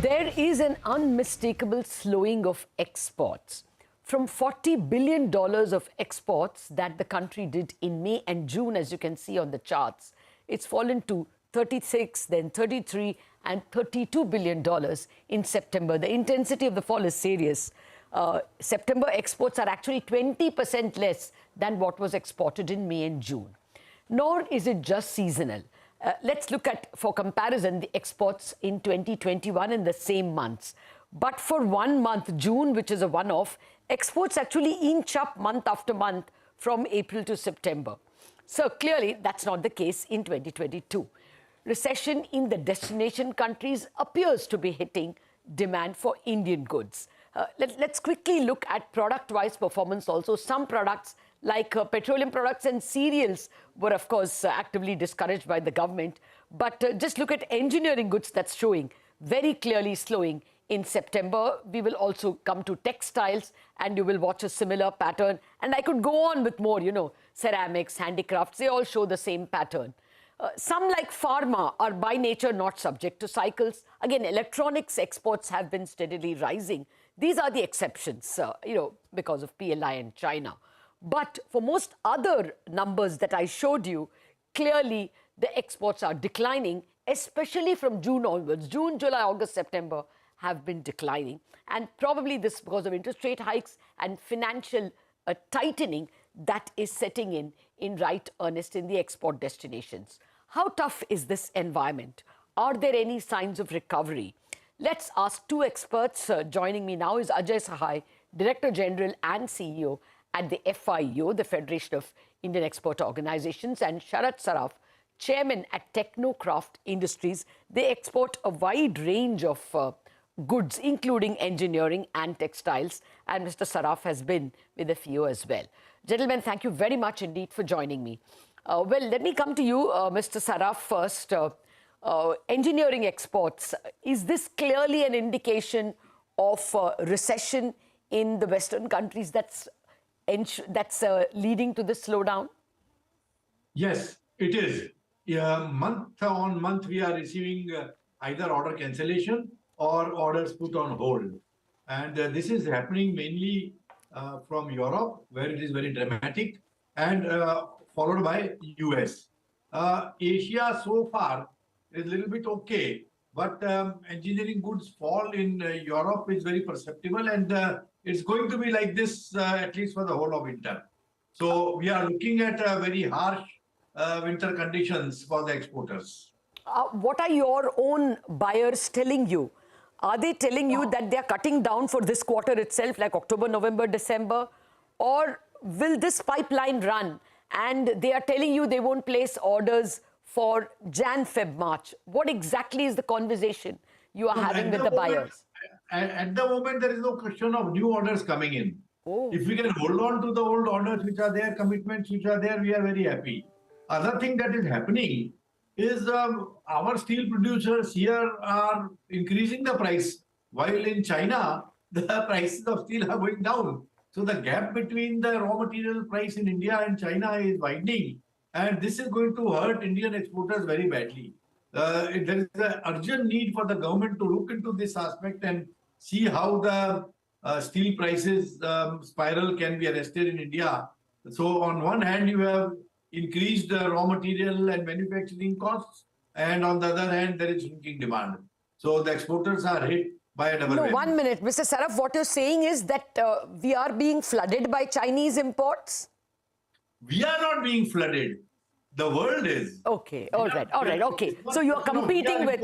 There is an unmistakable slowing of exports. From $40 billion of exports that the country did in May and June, as you can see on the charts, it's fallen to 36, then 33 and $32 billion in September. The intensity of the fall is serious. September exports are actually 20% less than what was exported in May and June. Nor is it just seasonal. Let's look at, for comparison, the exports in 2021 in the same months. But for 1 month, June, which is a one-off, exports actually inch up month after month from April to September. So clearly, that's not the case in 2022. Recession in the destination countries appears to be hitting demand for Indian goods. Let's quickly look at product-wise performance also. Some products like petroleum products and cereals were, of course, actively discouraged by the government. But just look at engineering goods that's showing very clearly slowing in September. We will also come to textiles and you will watch a similar pattern. And I could go on with more, ceramics, handicrafts, they all show the same pattern. Some like pharma are by nature not subject to cycles. Again, electronics exports have been steadily rising. These are the exceptions, because of PLI and China. But for most other numbers that I showed you, clearly the exports are declining, especially from June onwards. June, July, August, September have been declining. And probably this because of interest rate hikes and financial tightening that is setting in right earnest in the export destinations. How tough is this environment? Are there any signs of recovery? Let's ask two experts. Joining me now is Ajay Sahai, Director General and CEO at the FIEO, the Federation of Indian Exporter Organizations, and Sharad Saraf, Chairman at Technocraft Industries. They export a wide range of goods, including engineering and textiles. And Mr. Saraf has been with the FIEO as well. Gentlemen, thank you very much indeed for joining me. Well, let me come to you, Mr. Saraf, first. Engineering exports, is this clearly an indication of recession in the Western countries that's leading to this slowdown? Yes, it is. Month on month, we are receiving either order cancellation or orders put on hold. And this is happening mainly from Europe, where it is very dramatic, and followed by US. Asia so far is a little bit okay, but engineering goods fall in Europe is very perceptible, and it's going to be like this at least for the whole of winter. So we are looking at very harsh winter conditions for the exporters. What are your own buyers telling you? Are they telling you that they are cutting down for this quarter itself, like October, November, December? Or will this pipeline run and they are telling you they won't place orders for Jan, Feb, March? What exactly is the conversation you are having with the buyers? At the moment, there is no question of new orders coming in. Oh. If we can hold on to the old orders which are there, commitments which are there, we are very happy. Other thing that is happening is our steel producers here are increasing the price, while in China, the prices of steel are going down. So the gap between the raw material price in India and China is widening. And this is going to hurt Indian exporters very badly. There is an urgent need for the government to look into this aspect and see how the steel prices spiral can be arrested in India. So on one hand, you have increased raw material and manufacturing costs, and on the other hand, there is shrinking demand. So the exporters are hit by a double whammy. No, 1 minute. Mr. Saraf, what you're saying is that we are being flooded by Chinese imports? We are not being flooded. The world is. Okay, all right, okay. So you are competing with...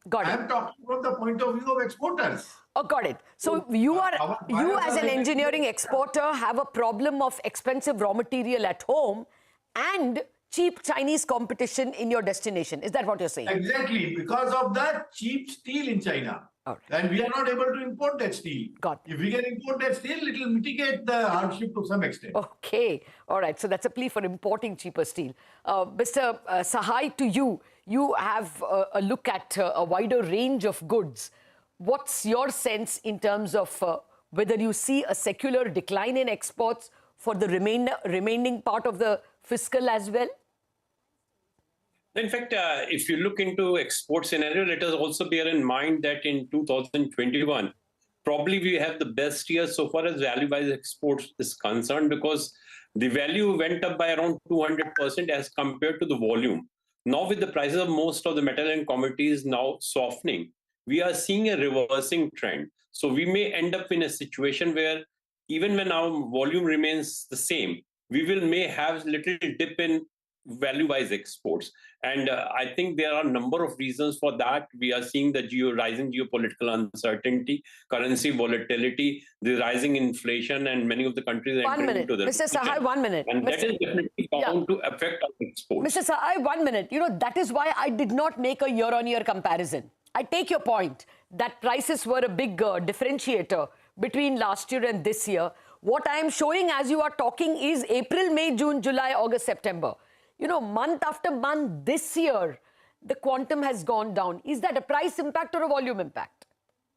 Got it. I'm talking from the point of view of exporters. Oh, got it. So you as an engineering exporter have a problem of expensive raw material at home and cheap Chinese competition in your destination. Is that what you're saying? Exactly, because of the cheap steel in China. Right. And we are not able to import that steel. If we can import that steel, it will mitigate the hardship to some extent. Okay. All right. So that's a plea for importing cheaper steel. Mr. Sahai, to you, you have a look at a wider range of goods. What's your sense in terms of whether you see a secular decline in exports for the remaining part of the fiscal as well? In fact, if you look into export scenario, let us also bear in mind that in 2021, probably we have the best year so far as value-wise exports is concerned, because the value went up by around 200% as compared to the volume. Now, with the prices of most of the metal and commodities now softening, we are seeing a reversing trend. So we may end up in a situation where even when our volume remains the same, we will may have little dip in value-wise exports. And I think there are a number of reasons for that. We are seeing the rising geopolitical uncertainty, currency volatility, the rising inflation, and many of the countries are One entering minute, into the Mr. Sahai, recession. 1 minute. And that is definitely bound to affect our exports. Mr. Sahai, 1 minute. You know, that is why I did not make a year-on-year comparison. I take your point that prices were a big differentiator between last year and this year. What I am showing as you are talking is April, May, June, July, August, September. You know, month after month this year, the quantum has gone down. Is that a price impact or a volume impact?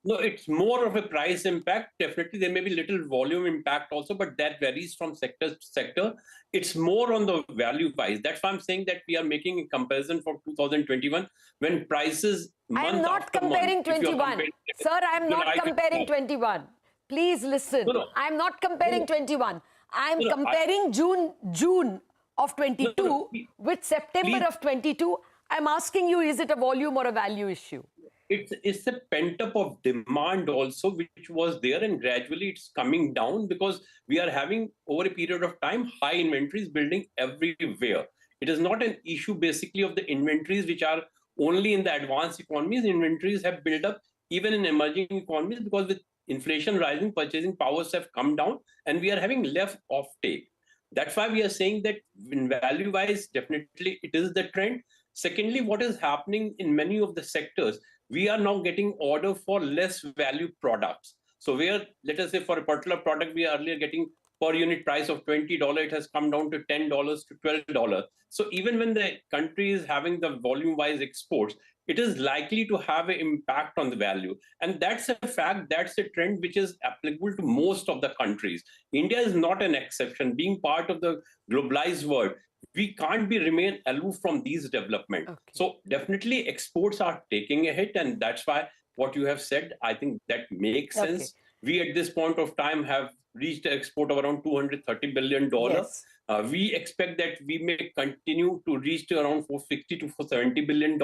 No, it's more of a price impact. Definitely, there may be little volume impact also, but that varies from sector to sector. It's more on the value wise. That's why I'm saying that we are making a comparison for 2021 when prices I am not comparing 21. Sir, I am not comparing 21. Please listen. I am not comparing 21. I am comparing June of 22 with September of 22. I'm asking you, is it a volume or a value issue? It's a pent-up of demand also, which was there, and gradually it's coming down because we are having, over a period of time, high inventories building everywhere. It is not an issue basically of the inventories which are only in the advanced economies. Inventories have built up even in emerging economies, because with inflation rising, purchasing powers have come down, and we are having less offtake. That's why we are saying that in value-wise, definitely it is the trend. Secondly, what is happening in many of the sectors, we are now getting order for less value products. So where, let us say for a particular product, we are earlier getting per unit price of $20, it has come down to $10 to $12. So even when the country is having the volume-wise exports, it is likely to have an impact on the value. And that's a fact, that's a trend which is applicable to most of the countries. India is not an exception. Being part of the globalized world, we can't remain aloof from these developments. Okay. So definitely exports are taking a hit, and that's why what you have said, I think that makes sense. We at this point of time have reached an export of around $230 billion. Yes. We expect that we may continue to reach to around $460 to $470 billion.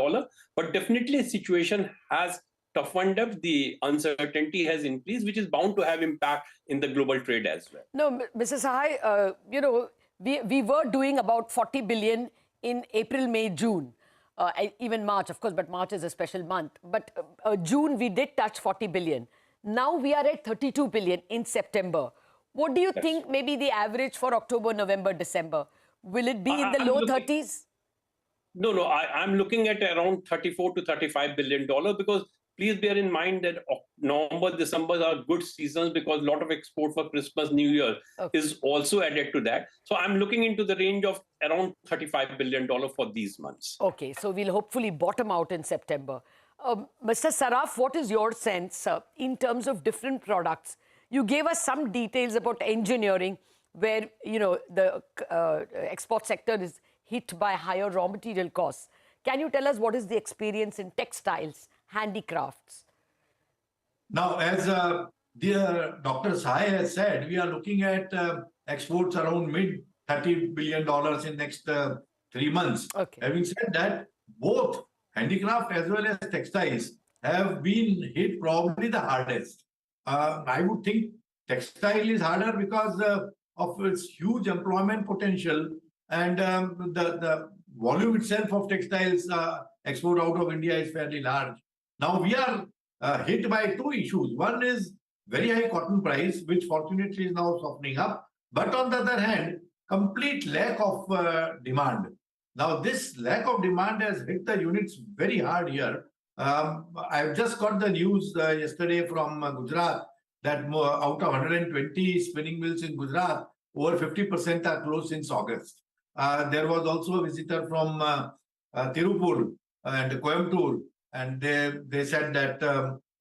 But definitely the situation has toughened up, the uncertainty has increased, which is bound to have impact in the global trade as well. No, Mrs. Sahai, you know, we were doing about 40 billion in April, May, June, even March, of course, but March is a special month. But June, we did touch 40 billion. Now we are at 32 billion in September. What do you think may be the average for October, November, December? Will it be in the low 30s? No, I'm looking at around 34 to $35 billion, because please bear in mind that November, December are good seasons, because a lot of export for Christmas, New Year is also added to that. So I'm looking into the range of around $35 billion for these months. Okay, so we'll hopefully bottom out in September. Mr. Saraf, what is your sense in terms of different products? You gave us some details about engineering, where, you know, the export sector is hit by higher raw material costs. Can you tell us what is the experience in textiles, handicrafts? Now, as dear Dr. Sahai has said, we are looking at exports around mid $30 billion in next 3 months. Okay. Having said that, both handicraft as well as textiles have been hit probably the hardest. I would think textile is harder because of its huge employment potential, and the volume itself of textiles export out of India is fairly large. Now we are hit by two issues. One is very high cotton price, which fortunately is now softening up. But on the other hand, complete lack of demand. Now this lack of demand has hit the units very hard here. I've just got the news yesterday from Gujarat that out of 120 spinning mills in Gujarat, over 50% are closed since August. There was also a visitor from Tirupur and Coimbatore, and they said that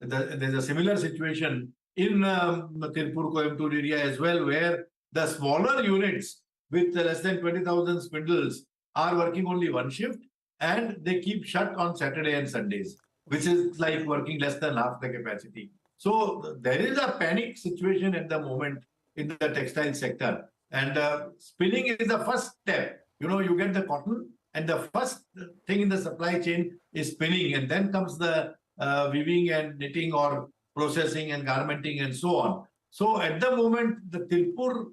there's a similar situation in the Tirupur, Coimbatore area as well, where the smaller units with less than 20,000 spindles are working only one shift, and they keep shut on Saturday and Sundays, which is like working less than half the capacity. So there is a panic situation at the moment in the textile sector. And spinning is the first step. You know, you get the cotton, and the first thing in the supply chain is spinning, and then comes the weaving and knitting or processing and garmenting and so on. So at the moment, the Tirupur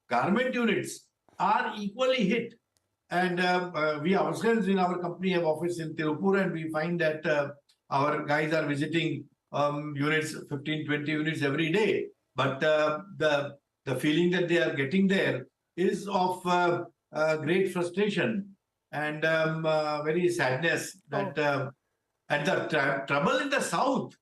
garment units are equally hit. And we ourselves in our company have office in Tirupur, and we find that our guys are visiting units, 15, 20 units every day. But the feeling that they are getting there is of great frustration and very sadness that and the trouble in the south,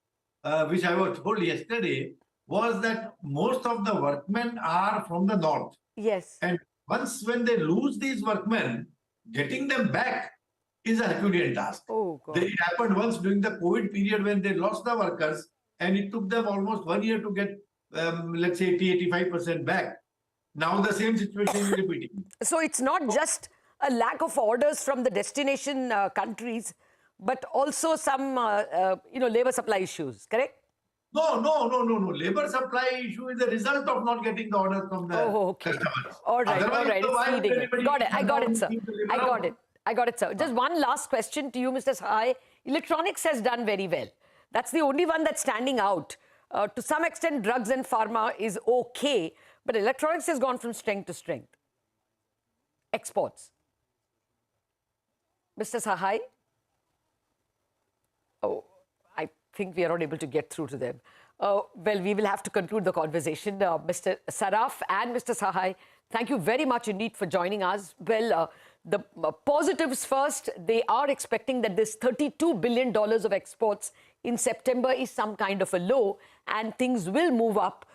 which I was told yesterday, was that most of the workmen are from the north. Yes. And when they lose these workmen, getting them back is a Herculean task. Oh, God. It happened once during the COVID period when they lost the workers, and it took them almost 1 year to get, let's say, 80-85% back. Now the same situation is repeating. So it's not just a lack of orders from the destination countries, but also some, labor supply issues, correct? No. Labor supply issue is the result of not getting the orders from the customers. All right, Otherwise, it's feeding it. Got it, I got it, sir. I got it, sir. Just one last question to you, Mr. Sahai. Electronics has done very well. That's the only one that's standing out. To some extent, drugs and pharma is okay, but electronics has gone from strength to strength. Exports. Mr. Sahai? Oh, I think we are not able to get through to them. Well, we will have to conclude the conversation. Mr. Saraf and Mr. Sahai, thank you very much indeed for joining us. Well, the positives first, they are expecting that this $32 billion of exports in September is some kind of a low, and things will move up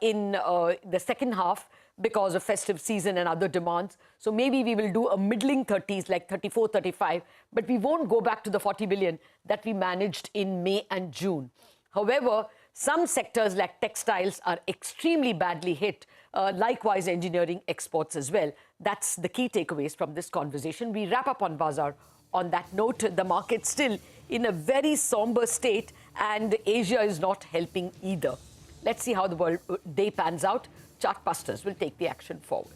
in the second half because of festive season and other demands. So maybe we will do a middling 30s, like 34, 35, but we won't go back to the 40 billion that we managed in May and June. However, some sectors like textiles are extremely badly hit, likewise engineering exports as well. That's the key takeaways from this conversation. We wrap up on Bazaar. On that note, the market still in a very somber state, and Asia is not helping either. Let's see how the world day pans out. Chartbusters will take the action forward.